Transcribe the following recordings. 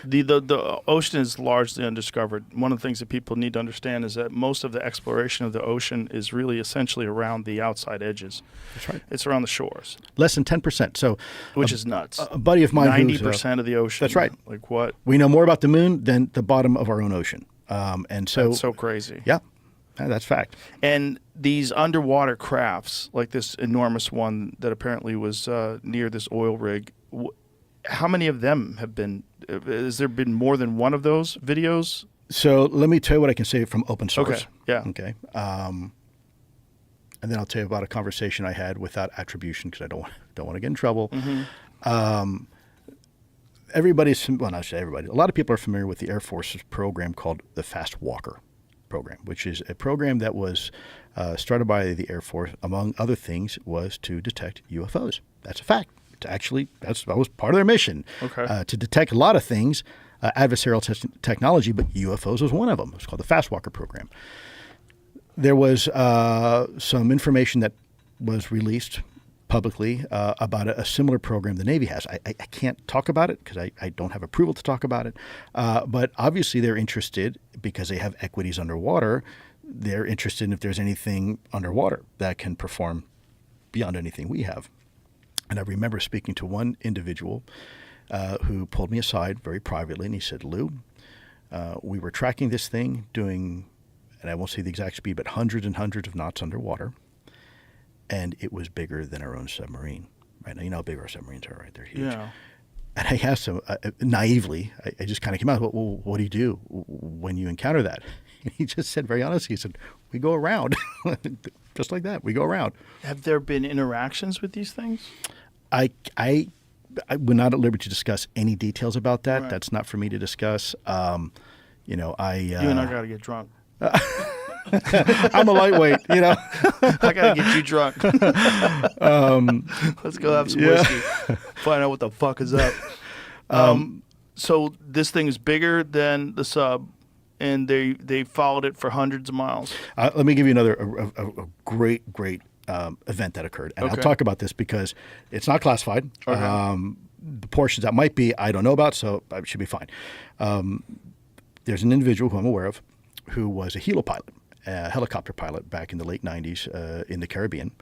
The ocean is largely undiscovered. One of the things that people need to understand is that most of the exploration of the ocean is really essentially around the outside edges. That's right. It's around the shores. Less than 10%. So, which is nuts. A buddy of mine 90% of the ocean. That's right. Like what? We know more about the moon than the bottom of our own ocean. And so that's so crazy. Yeah, that's fact. And these underwater crafts, like this enormous one that apparently was near this oil rig, how many of them have been? Has there been more than one of those videos? So let me tell you what I can say from open source. Okay. Yeah. Okay. And then I'll tell you about a conversation I had without attribution because I don't want to get in trouble. Mm-hmm. Not say everybody. A lot of people are familiar with the Air Force's program called the Fast Walker program, which is a program that was started by the Air Force, among other things, was to detect UFOs. That's a fact. Actually, that was part of their mission, to detect a lot of things, adversarial technology, but UFOs was one of them. It's called the Fast Walker program. There was some information that was released publicly about a similar program the Navy has. I can't talk about it because I don't have approval to talk about it, but obviously they're interested because they have equities underwater. They're interested in if there's anything underwater that can perform beyond anything we have. And I remember speaking to one individual who pulled me aside very privately, and he said, Lou, we were tracking this thing doing, and I won't say the exact speed, but hundreds and hundreds of knots underwater, and it was bigger than our own submarine. Right now, you know how big our submarines are, right? They're huge. Yeah. And I asked him, naively, I just kind of came out, well, what do you do when you encounter that? And he just said, very honestly, he said, we go around. Just like that, we go around. Have there been interactions with these things? I we're not at liberty to discuss any details about that. Right. That's not for me to discuss. You and I got to get drunk. I'm a lightweight, I got to get you drunk. Let's go have some whiskey. Find out what the fuck is up. So this thing is bigger than the sub, and they followed it for hundreds of miles. Let me give you another a great event that occurred. And I'll talk about this because it's not classified. Okay. The portions that might be, I don't know about, so it should be fine. There's an individual who I'm aware of who was a helo pilot, a helicopter pilot back in the late 90s in the Caribbean,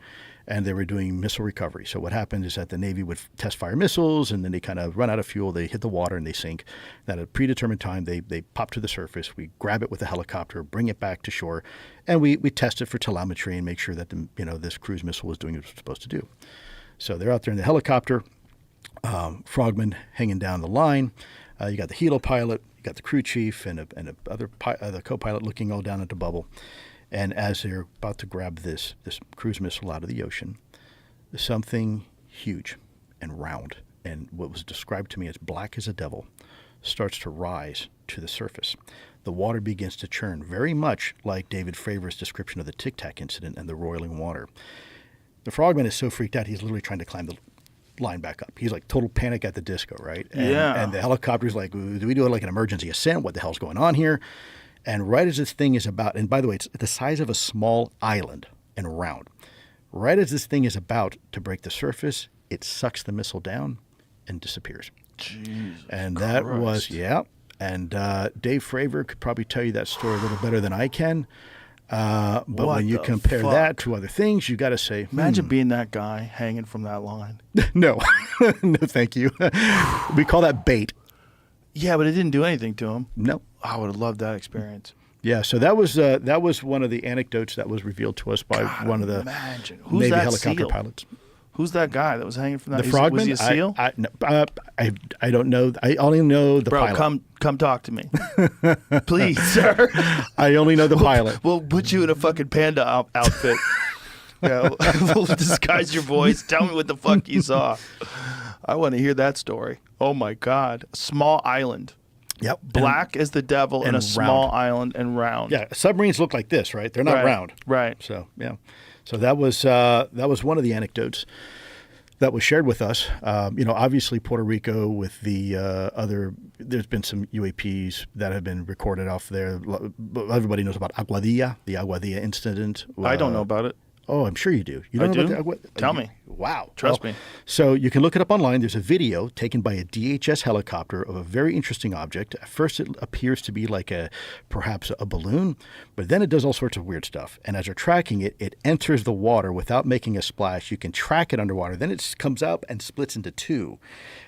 and they were doing missile recovery. So what happened is that the Navy would test fire missiles, and then they kind of run out of fuel. They hit the water and they sink. And at a predetermined time, they pop to the surface. We grab it with a helicopter, bring it back to shore, and we test it for telemetry and make sure that this cruise missile was doing what it was supposed to do. So they're out there in the helicopter, frogmen hanging down the line. You got the helo pilot, you got the crew chief, and the co-pilot looking all down at the bubble. And as they're about to grab this cruise missile out of the ocean, something huge and round, and what was described to me as black as a devil, starts to rise to the surface. The water begins to churn, very much like David Fravor's description of the Tic Tac incident and the roiling water. The frogman is so freaked out, he's literally trying to climb the line back up. He's like total panic at the disco, right? And the helicopter's like, do we do like an emergency ascent? What the hell's going on here? And right as this thing is about, and by the way, it's the size of a small island and round. Right as this thing is about to break the surface, it sucks the missile down and disappears. Jesus and that Christ. was, And Dave Fravor could probably tell you that story a little better than I can. But when you compare that to other things, you got to say, imagine being that guy hanging from that line. No, no, thank you. We call that bait. Yeah, but it didn't do anything to him. No. I would have loved that experience. Yeah, so that was one of the anecdotes that was revealed to us by one of the Navy helicopter pilots. Who's that guy that was hanging from that? The frogman? Was he a SEAL? I don't know. I only know the pilot. Bro, come talk to me. Please, sir. I only know the pilot. We'll put you in a fucking panda outfit. We'll disguise your voice. Tell me what the fuck you saw. I want to hear that story. Oh, my God. A small island. Yep. Black as the devil in a small island and round. Yeah, submarines look like this, right? They're not round. Right. So, yeah. So that was one of the anecdotes that was shared with us. Obviously Puerto Rico with the there's been some UAPs that have been recorded off there. Everybody knows about Aguadilla, the Aguadilla incident. I don't know about it. Oh, I'm sure you do. You don't know do? about Tell me. wow. Trust me. So you can look it up online. There's a video taken by a DHS helicopter of a very interesting object. At first, it appears to be like perhaps a balloon, but then it does all sorts of weird stuff. And as they're tracking it, it enters the water without making a splash. You can track it underwater. Then it comes up and splits into two.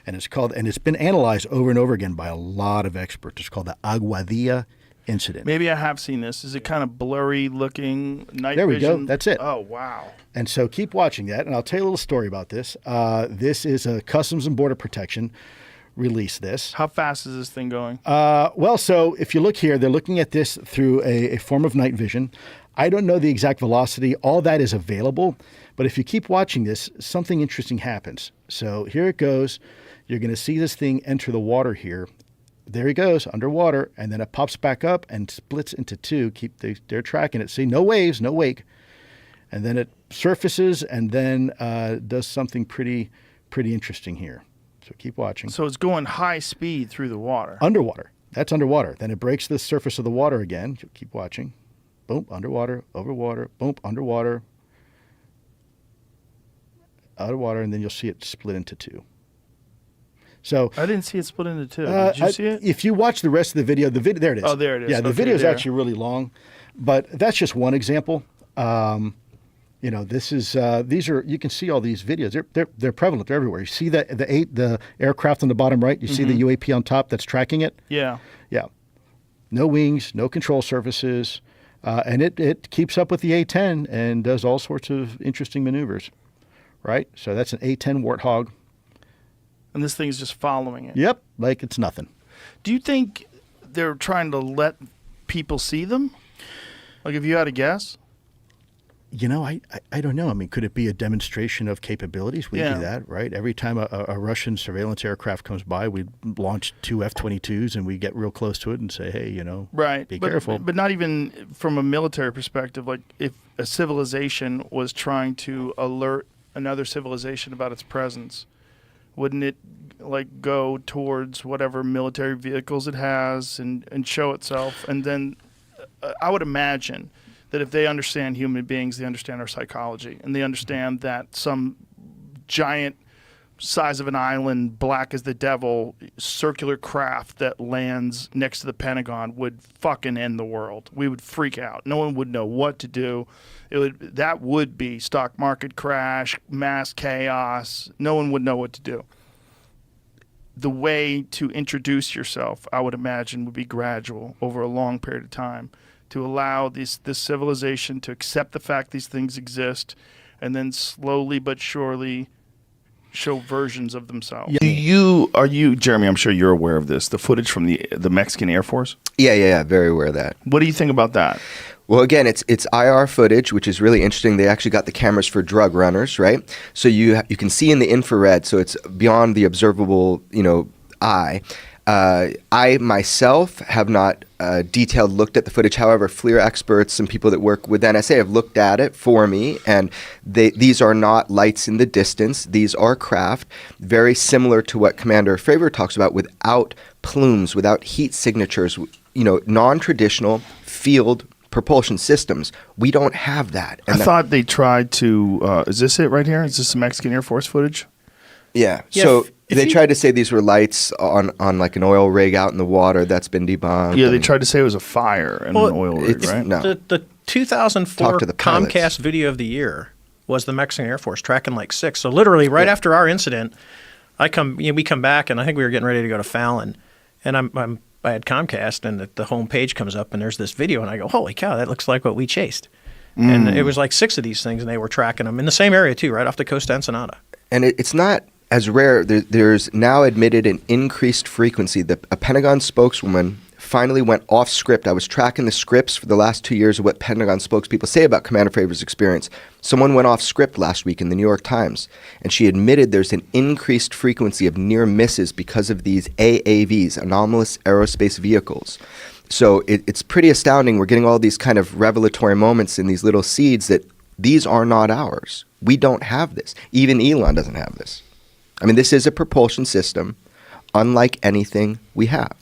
And it's been analyzed over and over again by a lot of experts. It's called the Aguadilla incident. Maybe I have seen this. Is it kind of blurry looking night There we vision? go. That's it. Oh, wow. And so keep watching that, and I'll tell you a little story about this. This is a Customs and Border Protection released this. How fast is this thing going? Well, so if you look here, they're looking at this through a form of night vision. I don't know the exact velocity. All that is available. But if you keep watching this, something interesting happens. So here it goes. You're going to see this thing enter the water here. There he goes, underwater, and then it pops back up and splits into two. They're tracking it. See, no waves, no wake. And then it surfaces and then does something pretty interesting here. So keep watching. So it's going high speed through the water. Underwater. That's underwater. Then it breaks the surface of the water again. Keep watching. Boom, underwater, over water, boom, underwater, out of water, and then you'll see it split into two. So I didn't see it split into two. Did you see it? If you watch the rest of the video, there it is. Oh, there it is. Yeah, the Okay, video is there. actually really long, but that's just one example. This is these are, you can see all these videos. They're prevalent. They're everywhere. You see the aircraft on the bottom right. You see the UAP on top that's tracking it. Yeah. Yeah. No wings, no control surfaces, and it keeps up with the A-10 and does all sorts of interesting maneuvers. Right. So that's an A-10 Warthog. And this thing's just following it. Yep, like it's nothing. Do you think they're trying to let people see them? Like, if you had a guess? I don't know. I mean, could it be a demonstration of capabilities? We Yeah. do that, right? Every time a Russian surveillance aircraft comes by, we launch 2 F-22s and we get real close to it and say, hey, Right. be careful. But not even from a military perspective. Like, if a civilization was trying to alert another civilization about its presence, wouldn't it like go towards whatever military vehicles it has and show itself? And then I would imagine that if they understand human beings, they understand our psychology, and they understand that some giant size of an island, black as the devil, circular craft that lands next to the Pentagon would fucking end the world. We would freak out. No one would know what to do. That would be stock market crash, mass chaos. No one would know what to do. The way to introduce yourself, I would imagine, would be gradual over a long period of time to allow this civilization to accept the fact these things exist, and then slowly but surely show versions of themselves. Are you, Jeremy, I'm sure you're aware of this, the footage from the Mexican Air Force? Yeah, very aware of that. What do you think about that? Well, again, it's IR footage, which is really interesting. They actually got the cameras for drug runners, right? So you can see in the infrared, so it's beyond the observable, eye. I myself have not detailed looked at the footage. However, FLIR experts and people that work with NSA have looked at it for me, and these are not lights in the distance. These are craft, very similar to what Commander Fravor talks about, without plumes, without heat signatures, non-traditional field propulsion systems. We don't have that. And I thought they tried to, is this it right here? Is this the Mexican Air Force footage? Yeah. So they tried to say these were lights on like an oil rig out in the water. That's been debunked. Yeah, they tried to say it was a fire in an oil rig, right? No. The 2004 Talk to the pilots. Comcast Video of the Year was the Mexican Air Force tracking like 6. So literally right after our incident, we come back, and I think we were getting ready to go to Fallon, and I had Comcast, and the home page comes up, and there's this video, and I go, holy cow, that looks like what we chased. And it was like 6 of these things, and they were tracking them in the same area too, right off the coast of Ensenada. And it's not as rare. There's now admitted an increased frequency. A Pentagon spokeswoman finally went off script. I was tracking the scripts for the last 2 years of what Pentagon spokespeople say about Commander Favor's experience. Someone went off script last week in the New York Times, and she admitted there's an increased frequency of near misses because of these AAVs, anomalous aerospace vehicles. So it's pretty astounding. We're getting all these kind of revelatory moments in these little seeds that these are not ours. We don't have this. Even Elon doesn't have this. I mean, this is a propulsion system unlike anything we have.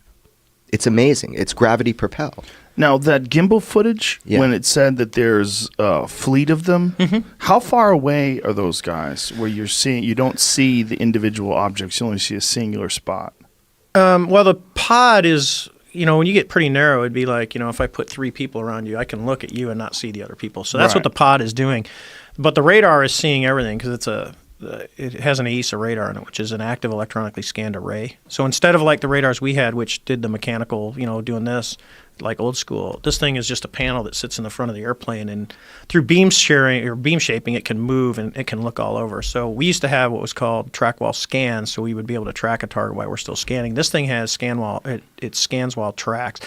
It's amazing. It's gravity propelled. Now, that gimbal footage, Yeah. when it said that there's a fleet of them, how far away are those guys where you don't see the individual objects, you only see a singular spot? Well, the pod is, when you get pretty narrow, it'd be like, if I put 3 people around you, I can look at you and not see the other people. So that's what Right. the pod is doing. But the radar is seeing everything because it has an AESA radar in it, which is an active electronically scanned array. So instead of like the radars we had, which did the mechanical, doing this, like old school, this thing is just a panel that sits in the front of the airplane, and through beam sharing or beam shaping, it can move and it can look all over. So we used to have what was called track while scan, so we would be able to track a target while we're still scanning. This thing has scan while it scans while it tracks.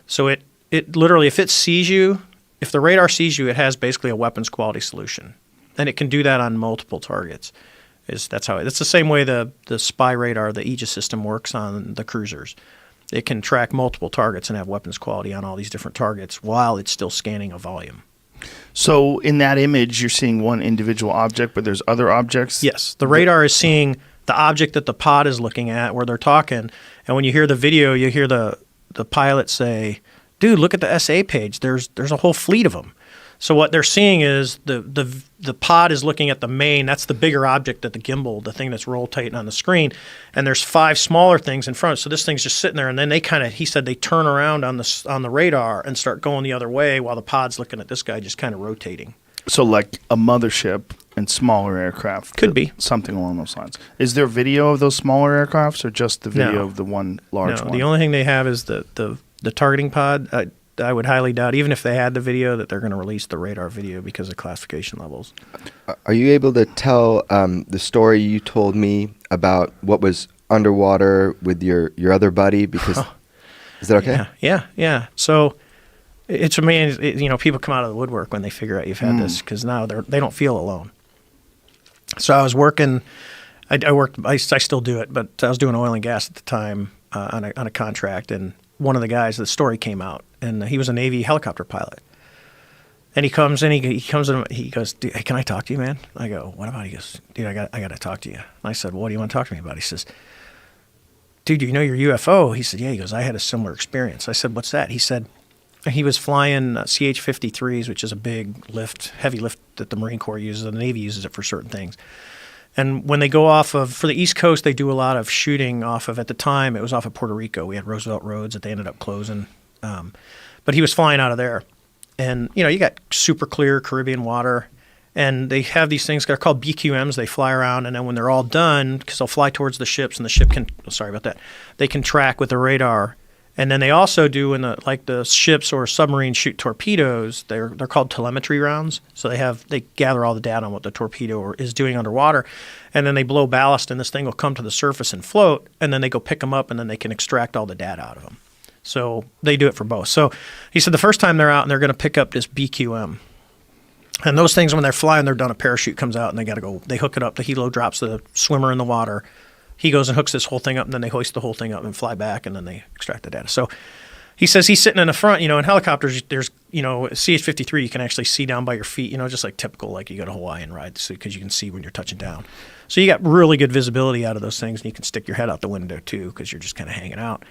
So it literally, if it sees you, if the radar sees you, it has basically a weapons quality solution, and it can do that on multiple targets. It's the same way the spy radar, the Aegis system works on the cruisers. It can track multiple targets and have weapons quality on all these different targets while it's still scanning a volume. So in that image, you're seeing one individual object, but there's other objects? Yes, the radar is seeing the object that the pod is looking at where they're talking, and when you hear the video, you hear the pilot say, "Dude, look at the SA page. There's a whole fleet of them." So what they're seeing is the pod is looking at the main. That's the bigger object at the gimbal, the thing that's rotating on the screen, and there's 5 smaller things in front. So this thing's just sitting there, and then he said they turn around on the radar and start going the other way while the pod's looking at this guy just kind of rotating. So like a mothership and smaller aircraft? Could be. Something along those lines. Is there video of those smaller aircrafts or just the video No. of the one large one? The only thing they have is the targeting pod. I would highly doubt, even if they had the video, that they're going to release the radar video because of classification levels. Are you able to tell the story you told me about what was underwater with your other buddy? Because is that okay? Yeah. So it's amazing. People come out of the woodwork when they figure out you've had this, because now they don't feel alone. So I was working. I still do it, but I was doing oil and gas at the time on a contract, and one of the guys, the story came out, and he was a Navy helicopter pilot. And he comes in, he goes, "Dude, hey, can I talk to you, man?" I go, "What about?" He goes, "Dude, I got to talk to you." And I said, "Well, what do you want to talk to me about?" He says, "Dude, you know your UFO?" He said, "Yeah." He goes, "I had a similar experience." I said, "What's that?" He said, he was flying CH-53s, which is a big lift, heavy lift that the Marine Corps uses, and the Navy uses it for certain things. And when they go for the East Coast, they do a lot of shooting off of, at the time, it was off of Puerto Rico. We had Roosevelt Roads that they ended up closing. But he was flying out of there. And, you got super clear Caribbean water. And they have these things that are called BQMs. They fly around, and then when they're all done, because they'll fly towards the ships, and the ship they can track with the radar. And then they also do, the ships or submarines shoot torpedoes, they're called telemetry rounds. So they gather all the data on what the torpedo is doing underwater, and then they blow ballast, and this thing will come to the surface and float, and then they go pick them up, and then they can extract all the data out of them. So they do it for both. So he said the first time they're out, and they're going to pick up this BQM. And those things, when they're flying, they're done, a parachute comes out, and they hook it up. The helo drops the swimmer in the water. He goes and hooks this whole thing up, and then they hoist the whole thing up and fly back, and then they extract the data. So he says he's sitting in the front. In helicopters, there's, CH-53, you can actually see down by your feet, just like typical, like you go to Hawaii and ride, because you can see when you're touching down. So you got really good visibility out of those things, and you can stick your head out the window, too, because you're just kind of hanging out.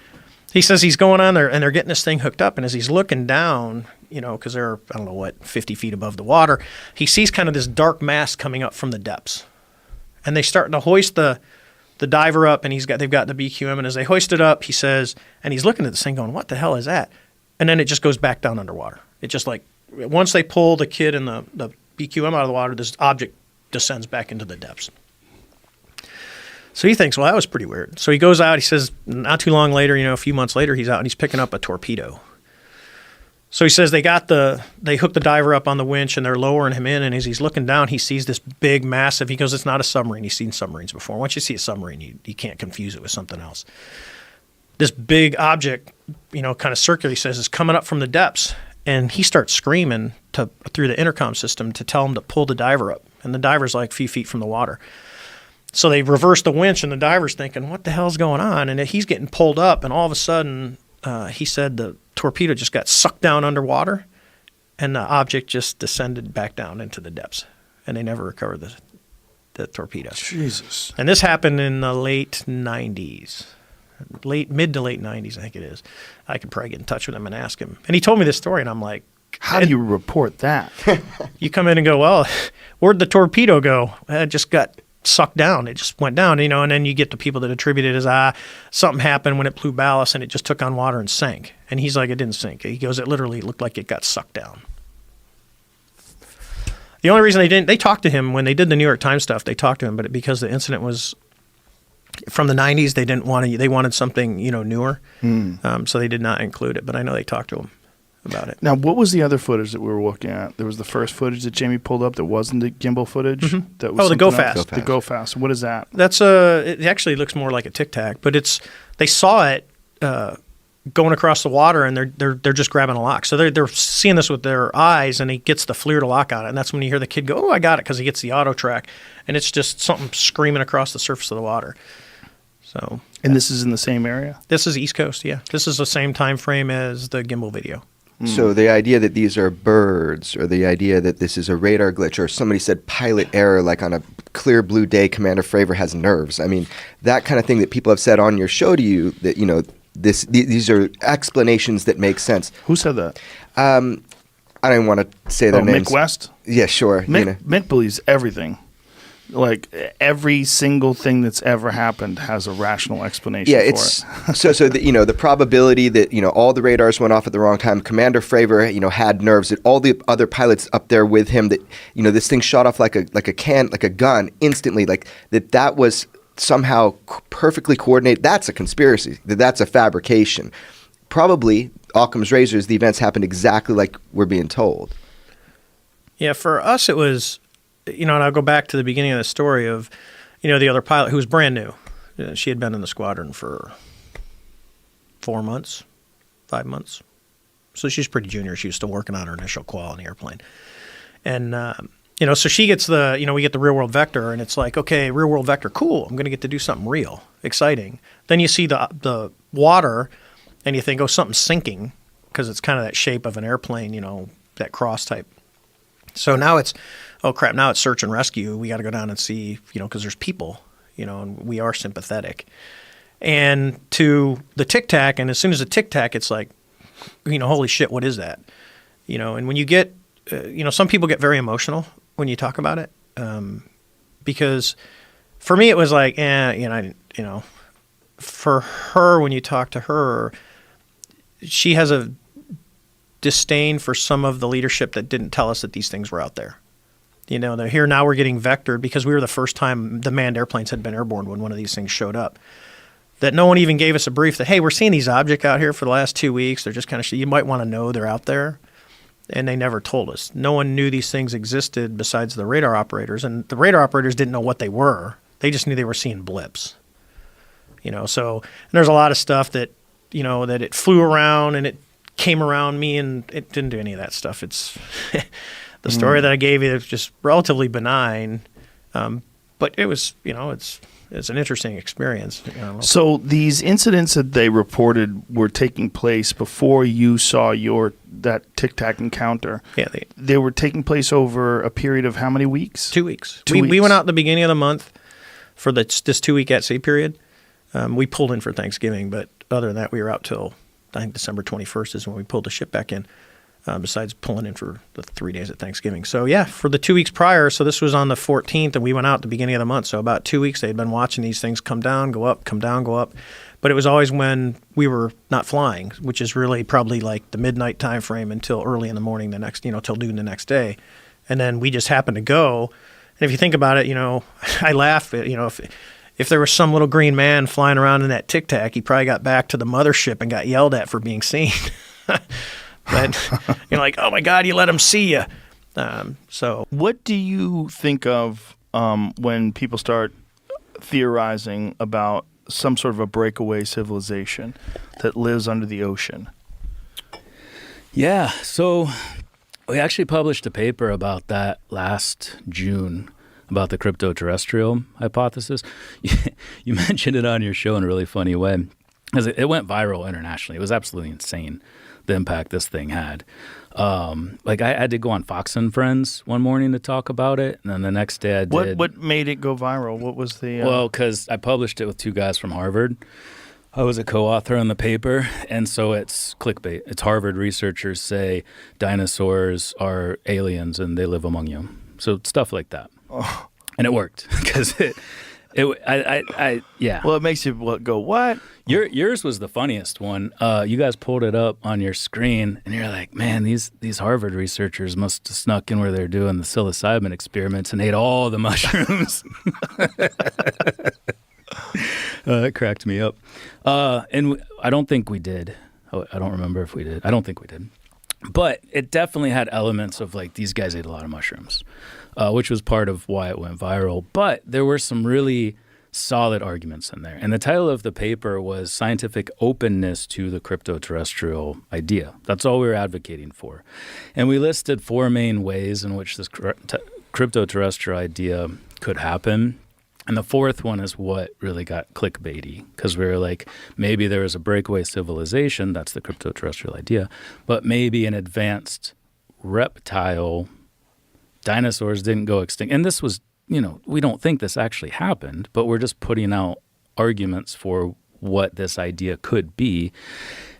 He says he's going on there, and they're getting this thing hooked up, and as he's looking down, because they're, 50 feet above the water, he sees kind of this dark mass coming up from the depths. And they start to hoist the diver up, and they've got the BQM, and as they hoist it up, he says, and he's looking at this thing going, "What the hell is that?" And then it just goes back down underwater. It just once they pull the kid and the BQM out of the water, this object descends back into the depths. So he thinks, well, that was pretty weird. So he goes out, he says, not too long later, a few months later, he's out and he's picking up a torpedo. So he says they hook the diver up on the winch, and they're lowering him in, and as he's looking down, he sees this big, massive, he goes, it's not a submarine. He's seen submarines before. Once you see a submarine, you can't confuse it with something else. This big object, kind of circular, he says, is coming up from the depths, and he starts screaming through the intercom system to tell him to pull the diver up, and the diver's like a few feet from the water. So they reverse the winch, and the diver's thinking, what the hell's going on? And he's getting pulled up, and all of a sudden, he said the torpedo just got sucked down underwater, and the object just descended back down into the depths, and they never recovered the torpedo. Jesus. And this happened in the late 90s. mid to late 90s, I think it is. I could probably get in touch with him and ask him. And he told me this story, and I'm like, How do you report that? you come in and go, well, where'd the torpedo go? It just got sucked down. It just went down, and then you get the people that attribute it as, something happened when it blew ballast and it just took on water and sank. And he's like, it didn't sink. He goes, it literally looked like it got sucked down. The only reason they talked to him when they did the New York Times stuff, they talked to him, but because the incident was from the 90s, they wanted something, newer. So they did not include it, but I know they talked to him about it. Now, what was the other footage that we were looking at? There was the first footage that Jamie pulled up that wasn't the gimbal footage. That was the Go something else? Fast. The Go Fast. What is that? That's it actually looks more like a Tic Tac, but they saw it going across the water, and they're just grabbing a lock. So they're seeing this with their eyes, and he gets the FLIR to lock on it, and that's when you hear the kid go, "Oh, I got it," because he gets the auto track, and it's just something screaming across the surface of the water. So. And this is in the same area? This is East Coast, yeah. This is the same time frame as the gimbal video. So the idea that these are birds, or the idea that this is a radar glitch, or somebody said pilot error, like on a clear blue day, Commander Fravor has nerves. I mean, that kind of thing that people have said on your show to you, that these are explanations that make sense. Who said that? I don't even want to say their names. Mick West? Yeah, sure. Mick believes everything. Like every single thing that's ever happened has a rational explanation for it. so the probability that all the radars went off at the wrong time. Commander Fravor had nerves. That all the other pilots up there with him, that this thing shot off like a gun instantly. Like that was somehow perfectly coordinated. That's a conspiracy. That's a fabrication. Probably Occam's razors. The events happened exactly like we're being told. Yeah, for us it was. And I'll go back to the beginning of the story of, the other pilot who was brand new. She had been in the squadron for 4 months, 5 months. So she's pretty junior. She was still working on her initial qual on the airplane. And, so she gets we get the real world vector, and it's like, okay, real world vector, cool. I'm going to get to do something real, exciting. Then you see the water, and you think, oh, something's sinking, because it's kind of that shape of an airplane, that cross type. So now it's, oh crap, now it's search and rescue. We got to go down and see, because there's people, and we are sympathetic. And to the Tic Tac, and as soon as the Tic Tac, it's like, holy shit, what is that? And when you get, some people get very emotional when you talk about it. Because for me, it was like, for her, when you talk to her, she has a disdain for some of the leadership that didn't tell us that these things were out there. They're here now, we're getting vectored because we were the first time the manned airplanes had been airborne when one of these things showed up. That no one even gave us a brief that, hey, we're seeing these objects out here for the last 2 weeks. They're just kind of, you might want to know they're out there. And they never told us. No one knew these things existed besides the radar operators. And the radar operators didn't know what they were. They just knew they were seeing blips. So and there's a lot of stuff that, that it flew around and it came around me, and it didn't do any of that stuff. It's the story that I gave you is just relatively benign, but it was, it's an interesting experience. So these incidents that they reported were taking place before you saw that Tic Tac encounter. Yeah, they were taking place over a period of how many weeks? 2 weeks. 2 weeks. We went out at the beginning of the month for this 2 week at sea period. We pulled in for Thanksgiving, but other than that, we were out till I think December 21st is when we pulled the ship back in, besides pulling in for the 3 days at Thanksgiving. So, yeah, for the 2 weeks prior, so this was on the 14th, and we went out at the beginning of the month. So about 2 weeks, they had been watching these things come down, go up, come down, go up. But it was always when we were not flying, which is really probably like the midnight time frame until early in the morning the next, till noon the next day. And then we just happened to go. And if you think about it, I laugh at, if there was some little green man flying around in that Tic Tac, he probably got back to the mothership and got yelled at for being seen. But like, oh my God, you let him see you. So what do you think of when people start theorizing about some sort of a breakaway civilization that lives under the ocean? Yeah, so we actually published a paper about that last June, about the crypto-terrestrial hypothesis. You mentioned it on your show in a really funny way, because it went viral internationally. It was absolutely insane, the impact this thing had. I had to go on Fox and Friends one morning to talk about it, and then the next day I did. What made it go viral? What was the... Well, because I published it with two guys from Harvard. I was a co-author on the paper, and so it's clickbait. It's Harvard researchers say dinosaurs are aliens and they live among you. So stuff like that. Oh. And it worked because yeah. Well, it makes you go, what? Yours was the funniest one. You guys pulled it up on your screen, and you're like, man, these Harvard researchers must have snuck in where they're doing the psilocybin experiments and ate all the mushrooms. That cracked me up. And I don't think we did. I don't remember if we did. I don't think we did. But it definitely had elements of like these guys ate a lot of mushrooms, which was part of why it went viral. But there were some really solid arguments in there. And the title of the paper was Scientific Openness to the Crypto-Terrestrial Idea. That's all we were advocating for. And we listed 4 main ways in which this crypto-terrestrial idea could happen. And the 4th one is what really got clickbaity, because we were like, maybe there was a breakaway civilization, that's the crypto-terrestrial idea, but maybe an advanced reptile, dinosaurs didn't go extinct. And this was, we don't think this actually happened, but we're just putting out arguments for what this idea could be.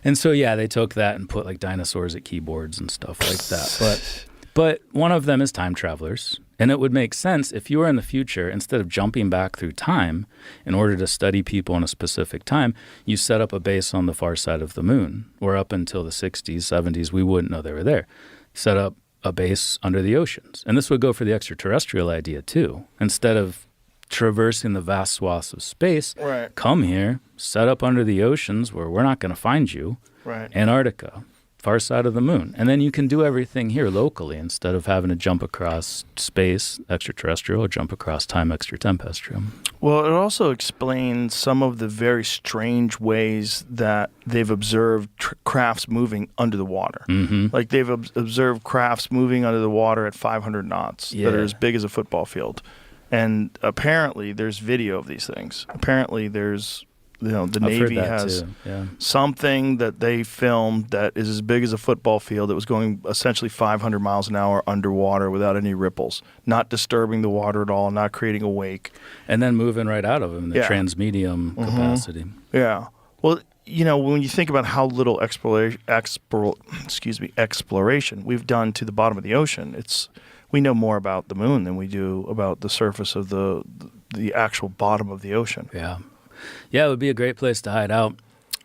And so, yeah, they took that and put like dinosaurs at keyboards and stuff like that. But one of them is time travelers. And it would make sense if you were in the future, instead of jumping back through time in order to study people in a specific time, you set up a base on the far side of the moon, where up until the 60s, 70s, we wouldn't know they were there. Set up a base under the oceans. And this would go for the extraterrestrial idea too. Instead of traversing the vast swaths of space, right, come here, set up under the oceans where we're not going to find you, right, Antarctica, far side of the moon. And then you can do everything here locally instead of having to jump across space, extraterrestrial, or jump across time, extratempestrial. Well, it also explains some of the very strange ways that they've observed crafts moving under the water. Mm-hmm. Like they've observed crafts moving under the water at 500 knots that are as big as a football field. And apparently there's video of these things. Apparently there's, the I've Navy heard that has too. Yeah. something that they filmed that is as big as a football field that was going essentially 500 miles an hour underwater without any ripples, not disturbing the water at all, not creating a wake. And then moving right out of them, the Yeah. transmedium capacity. Yeah. Well, when you think about how little exploration we've done to the bottom of the ocean, we know more about the moon than we do about the surface of the actual bottom of the ocean. Yeah. Yeah, it would be a great place to hide out.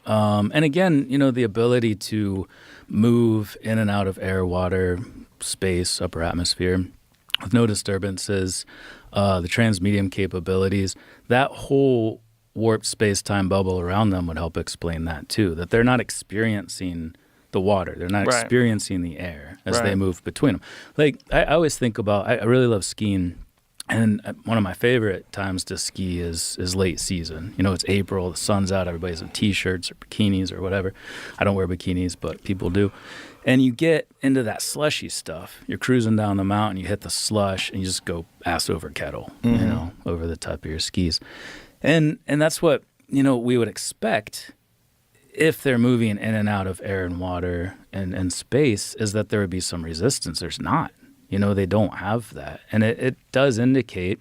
And again, the ability to move in and out of air, water, space, upper atmosphere with no disturbances, the transmedium capabilities, that whole warped space-time bubble around them would help explain that too, that they're not experiencing the water. They're not Right. experiencing the air as Right. they move between them. Like, I always think about, I really love skiing. And one of my favorite times to ski is late season. It's April, the sun's out, everybody's in T-shirts or bikinis or whatever. I don't wear bikinis, but people do. And you get into that slushy stuff. You're cruising down the mountain, you hit the slush, and you just go ass over kettle, over the top of your skis. And that's what, we would expect if they're moving in and out of air and water and space, is that there would be some resistance. There's not. They don't have that. And it does indicate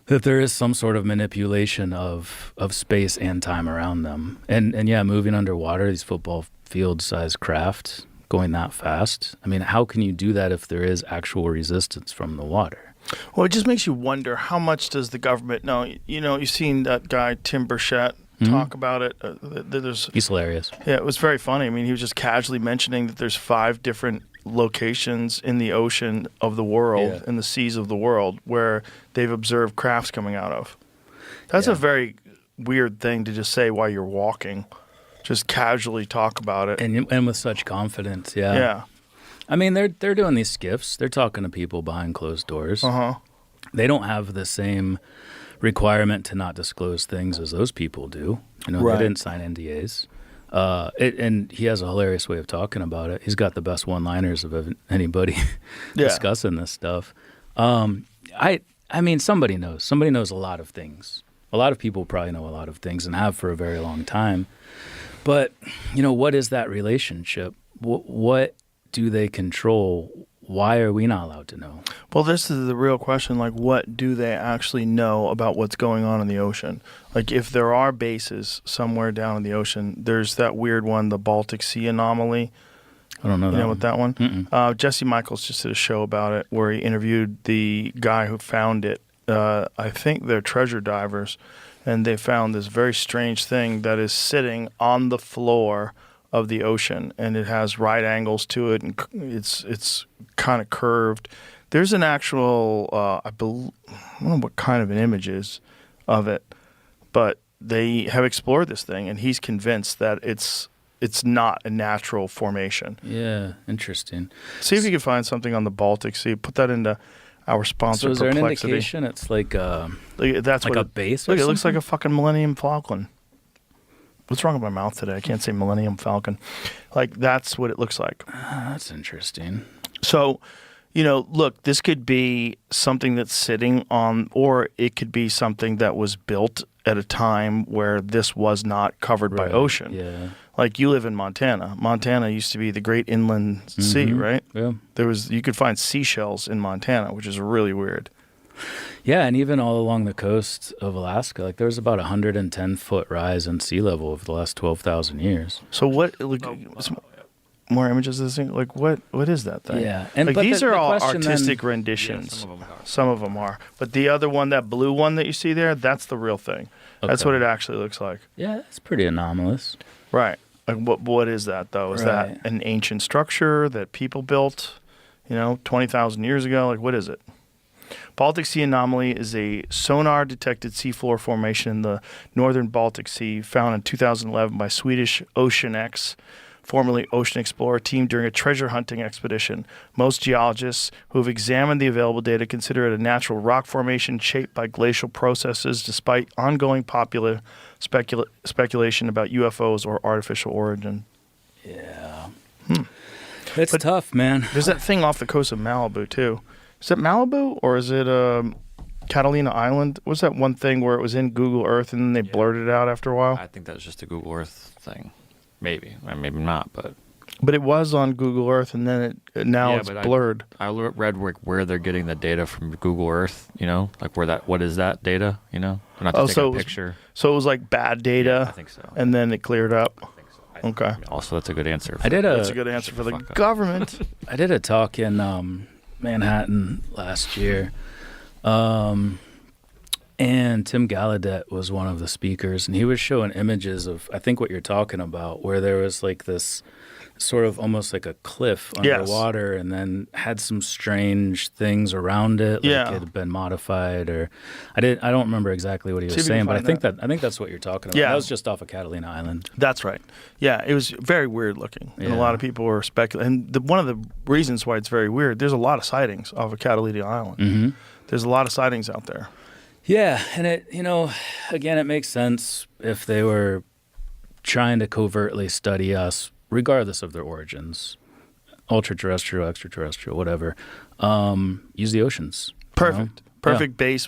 that there is some sort of manipulation of space and time around them. And yeah, moving underwater, these football field-sized craft going that fast. I mean, how can you do that if there is actual resistance from the water? Well, it just makes you wonder, how much does the government know? You've seen that guy, Tim Burchett, talk about it. He's hilarious. Yeah, it was very funny. I mean, he was just casually mentioning that there's 5 different locations in the ocean of the world, in the seas of the world, where they've observed crafts coming out of. That's a very weird thing to just say while you're walking. Just casually talk about it. And with such confidence, yeah. Yeah. I mean, they're doing these skiffs. They're talking to people behind closed doors. Uh-huh. They don't have the same requirement to not disclose things as those people do. Right. They didn't sign NDAs. And he has a hilarious way of talking about it. He's got the best one-liners of anybody discussing this stuff. I mean, somebody knows. Somebody knows a lot of things. A lot of people probably know a lot of things and have for a very long time. But, what is that relationship? What do they control? why are we not allowed to know? Well, this is the real question. Like, what do they actually know about what's going on in the ocean? Like, if there are bases somewhere down in the ocean, there's that weird one, the Baltic Sea anomaly. I don't know You that know what that one? Mm-mm. Jesse Michaels just did a show about it where he interviewed the guy who found it. I think they're treasure divers, and they found this very strange thing that is sitting on the floor of the ocean, and it has right angles to it, and it's kind of curved. There's an actual, I don't know what kind of an image is of it, but they have explored this thing, and he's convinced that it's not a natural formation. Yeah, interesting. See if you can find something on the Baltic Sea. Put that into our sponsor, So is there an Perplexity. indication it's like That's like what a it, base or look, it looks something? like a fucking Millennium Falcon. What's wrong with my mouth today? I can't say Millennium Falcon. Like, that's what it looks like. That's interesting. So, look, this could be something that's sitting on, or it could be something that was built at a time where this was not covered by Right, ocean. yeah. Like, you live in Montana. Montana used to be the great inland sea, right? Yeah. You could find seashells in Montana, which is really weird. Yeah, and even all along the coast of Alaska, like there's about 110-foot rise in sea level over the last 12,000 years. So what? Look, some more images of this thing. Like, what is that thing? Yeah, and like, but these the are all question then- artistic renditions. some of them are. Some of them are, but the other one, that blue one that you see there, that's the real thing. That's Okay. what it actually looks like. Yeah, it's pretty anomalous. Right. Like, what is that though? Is Right. that an ancient structure that people built, 20,000 years ago? Like, what is it? Baltic Sea anomaly is a sonar-detected seafloor formation in the northern Baltic Sea found in 2011 by Swedish OceanX, formerly Ocean Explorer team, during a treasure hunting expedition. Most geologists who have examined the available data consider it a natural rock formation shaped by glacial processes, despite ongoing popular speculation about UFOs or artificial origin. Yeah. It's tough, man. There's that thing off the coast of Malibu, too. Is it Malibu or is it Catalina Island? What's that one thing where it was in Google Earth and then they blurred it out after a while? I think that's just a Google Earth thing. Maybe. Or maybe not, but... But it was on Google Earth and then now Yeah, it's but blurred. I read where they're getting the data from Google Earth, like what is that data, They're not just taking a picture. So it was like bad data. Yeah, I think so. And then it cleared up. I think so. Okay. Also, that's a good answer. That's a good answer for the Fuck up. government. I did a talk in Manhattan last year, and Tim Gallaudet was one of the speakers, and he was showing images of, I think, what you're talking about, where there was like this sort of almost like a cliff Yes. underwater, and then had some strange things around it, like Yeah. it had been modified, or I don't remember exactly what he See was if you can saying, but find I think that's what you're talking about. Yeah. That was just off of Catalina Island. That's right. Yeah, it was very weird looking. And a Yeah. lot of people were speculating. And one of the reasons why it's very weird, there's a lot of sightings off of Catalina Island. Mm-hmm. There's a lot of sightings out there. Yeah, and it, again, it makes sense if they were trying to covertly study us, regardless of their origins, ultra-terrestrial, extraterrestrial, whatever. Use the oceans. Perfect. Yeah. Perfect base